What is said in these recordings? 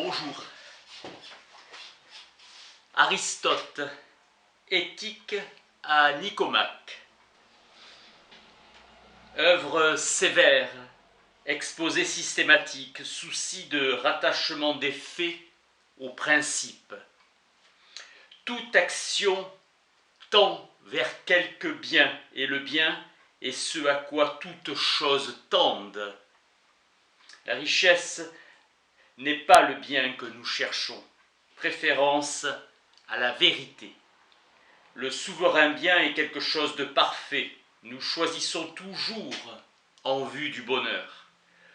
Bonjour. Aristote, Éthique à Nicomaque. Œuvre sévère, exposé systématique, souci de rattachement des faits aux principes. Toute action tend vers quelque bien, et le bien est ce à quoi toutes choses tendent. La richesse n'est pas le bien que nous cherchons, préférence à la vérité. Le souverain bien est quelque chose de parfait, nous choisissons toujours en vue du bonheur.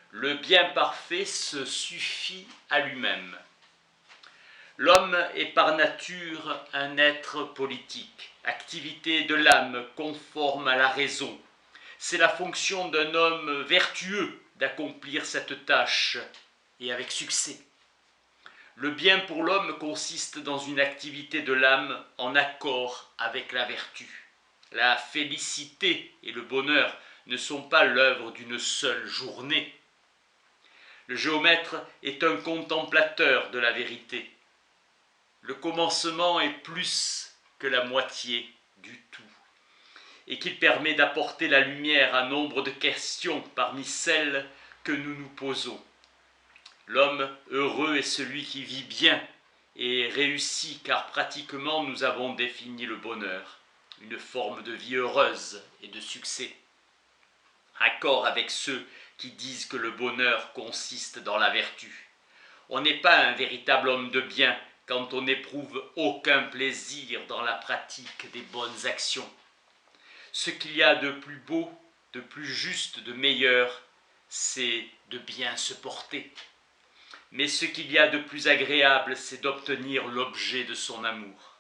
Le bien parfait se suffit à lui-même. L'homme est par nature un être politique, activité de l'âme conforme à la raison. C'est la fonction d'un homme vertueux d'accomplir cette tâche, et avec succès. Le bien pour l'homme consiste dans une activité de l'âme en accord avec la vertu. La félicité et le bonheur ne sont pas l'œuvre d'une seule journée. Le géomètre est un contemplateur de la vérité. Le commencement est plus que la moitié du tout, et qu'il permet d'apporter la lumière à nombre de questions parmi celles que nous nous posons. L'homme heureux est celui qui vit bien et réussit, car pratiquement nous avons défini le bonheur, une forme de vie heureuse et de succès. Accord avec ceux qui disent que le bonheur consiste dans la vertu. On n'est pas un véritable homme de bien quand on n'éprouve aucun plaisir dans la pratique des bonnes actions. Ce qu'il y a de plus beau, de plus juste, de meilleur, c'est de bien se porter. Mais ce qu'il y a de plus agréable, c'est d'obtenir l'objet de son amour.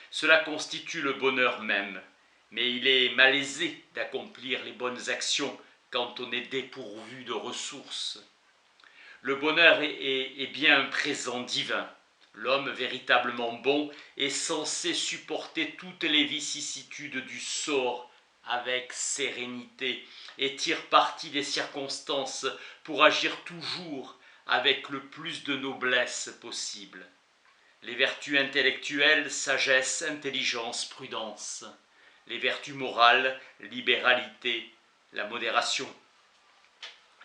Cela constitue le bonheur même, mais il est malaisé d'accomplir les bonnes actions quand on est dépourvu de ressources. Le bonheur est bien un présent divin. L'homme véritablement bon est censé supporter toutes les vicissitudes du sort avec sérénité et tire parti des circonstances pour agir toujours avec le plus de noblesse possible. Les vertus intellectuelles, sagesse, intelligence, prudence. Les vertus morales, libéralité, la modération.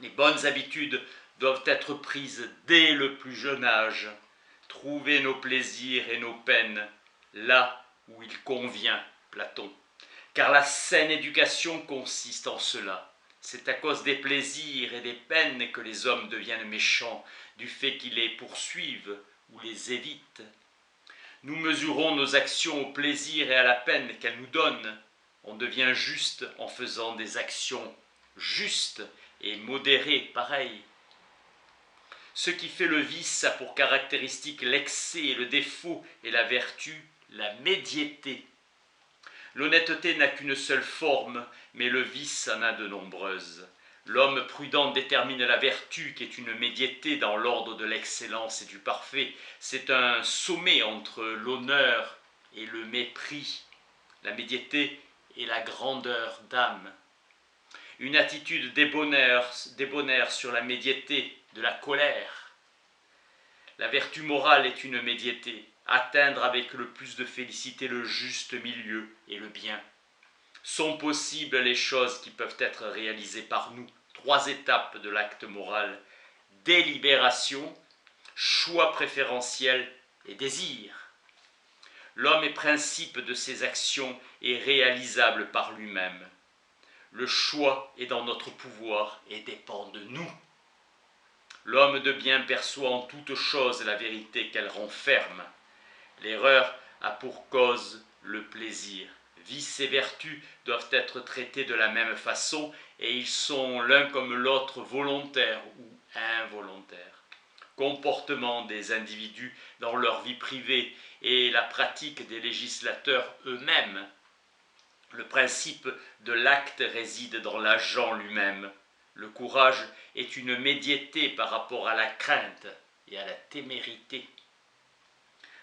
Les bonnes habitudes doivent être prises dès le plus jeune âge. Trouver nos plaisirs et nos peines là où il convient, Platon. Car la saine éducation consiste en cela. C'est à cause des plaisirs et des peines que les hommes deviennent méchants, du fait qu'ils les poursuivent ou les évitent. Nous mesurons nos actions au plaisir et à la peine qu'elles nous donnent. On devient juste en faisant des actions justes et modérées, pareil. Ce qui fait le vice a pour caractéristique l'excès et le défaut, et la vertu, la médiété. L'honnêteté n'a qu'une seule forme, mais le vice en a de nombreuses. L'homme prudent détermine la vertu, qui est une médiété dans l'ordre de l'excellence et du parfait. C'est un sommet entre l'honneur et le mépris, la médiété et la grandeur d'âme. Une attitude débonnaire sur la médiété, de la colère. La vertu morale est une médiété. Atteindre avec le plus de félicité le juste milieu et le bien. Sont possibles les choses qui peuvent être réalisées par nous. 3 étapes de l'acte moral: délibération, choix préférentiel et désir. L'homme est principe de ses actions et réalisable par lui-même. Le choix est dans notre pouvoir et dépend de nous. L'homme de bien perçoit en toute chose la vérité qu'elle renferme. L'erreur a pour cause le plaisir. Vice et vertu doivent être traités de la même façon, et ils sont l'un comme l'autre volontaires ou involontaires. Comportement des individus dans leur vie privée et la pratique des législateurs eux-mêmes. Le principe de l'acte réside dans l'agent lui-même. Le courage est une médiété par rapport à la crainte et à la témérité.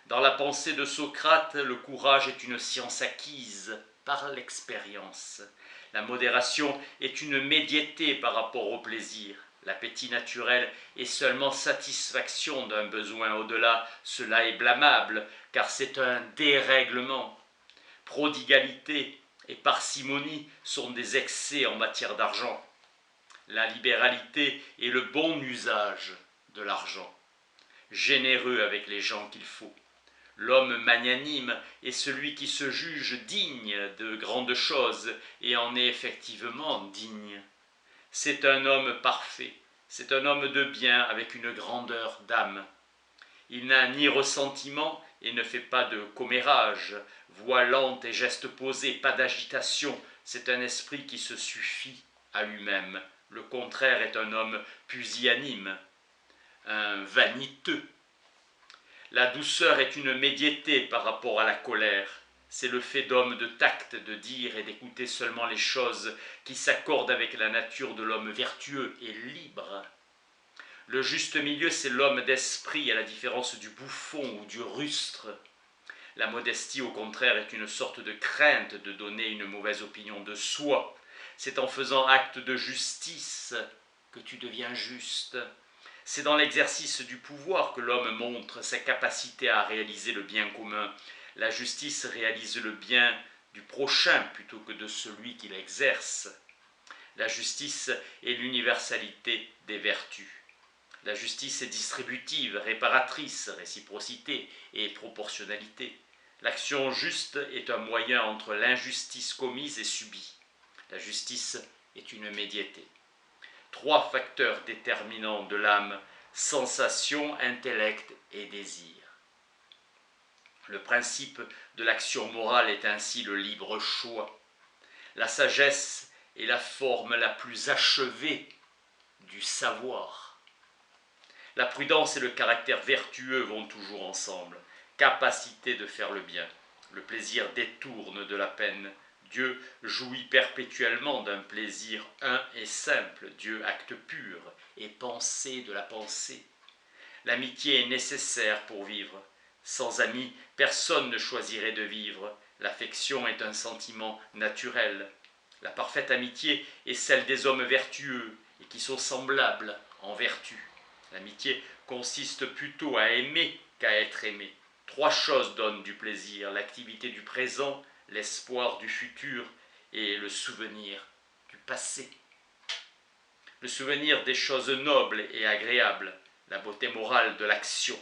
Dans la pensée de Socrate, le courage est une science acquise par l'expérience. La modération est une médiété par rapport au plaisir. L'appétit naturel est seulement satisfaction d'un besoin. Au-delà, cela est blâmable, car c'est un dérèglement. Prodigalité et parcimonie sont des excès en matière d'argent. La libéralité est le bon usage de l'argent, généreux avec les gens qu'il faut. L'homme magnanime est celui qui se juge digne de grandes choses et en est effectivement digne. C'est un homme parfait, c'est un homme de bien avec une grandeur d'âme. Il n'a ni ressentiment et ne fait pas de commérage, voix lente et gestes posés, pas d'agitation, c'est un esprit qui se suffit à lui-même. Le contraire est un homme pusillanime, un vaniteux. La douceur est une médiété par rapport à la colère. C'est le fait d'homme de tact, de dire et d'écouter seulement les choses qui s'accordent avec la nature de l'homme vertueux et libre. Le juste milieu, c'est l'homme d'esprit, à la différence du bouffon ou du rustre. La modestie, au contraire, est une sorte de crainte de donner une mauvaise opinion de soi. C'est en faisant acte de justice que tu deviens juste. C'est dans l'exercice du pouvoir que l'homme montre sa capacité à réaliser le bien commun. La justice réalise le bien du prochain plutôt que de celui qui l'exerce. La justice est l'universalité des vertus. La justice est distributive, réparatrice, réciprocité et proportionnalité. L'action juste est un moyen entre l'injustice commise et subie. La justice est une médiété. 3 facteurs déterminants de l'âme: sensation, intellect et désir. Le principe de l'action morale est ainsi le libre choix. La sagesse est la forme la plus achevée du savoir. La prudence et le caractère vertueux vont toujours ensemble. Capacité de faire le bien. Le plaisir détourne de la peine. Dieu jouit perpétuellement d'un plaisir un et simple. Dieu, acte pur, et pensée de la pensée. L'amitié est nécessaire pour vivre. Sans amis, personne ne choisirait de vivre. L'affection est un sentiment naturel. La parfaite amitié est celle des hommes vertueux et qui sont semblables en vertu. L'amitié consiste plutôt à aimer qu'à être aimé. 3 choses donnent du plaisir: l'activité du présent, l'espoir du futur et le souvenir du passé. Le souvenir des choses nobles et agréables, la beauté morale de l'action.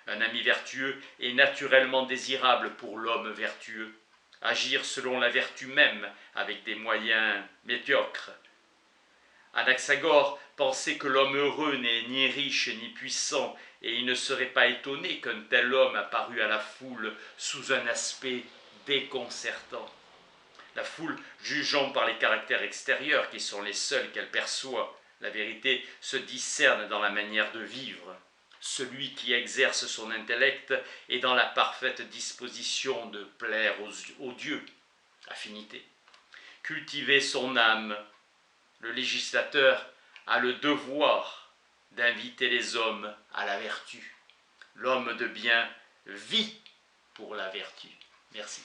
Un ami vertueux est naturellement désirable pour l'homme vertueux. Agir selon la vertu même, avec des moyens médiocres. Anaxagore pensait que l'homme heureux n'est ni riche ni puissant, et il ne serait pas étonné qu'un tel homme apparût à la foule sous un aspect déconcertant. La foule jugeant par les caractères extérieurs qui sont les seuls qu'elle perçoit, la vérité se discerne dans la manière de vivre. Celui qui exerce son intellect est dans la parfaite disposition de plaire aux dieux. Affinité. Cultiver son âme. Le législateur a le devoir d'inviter les hommes à la vertu. L'homme de bien vit pour la vertu. Merci.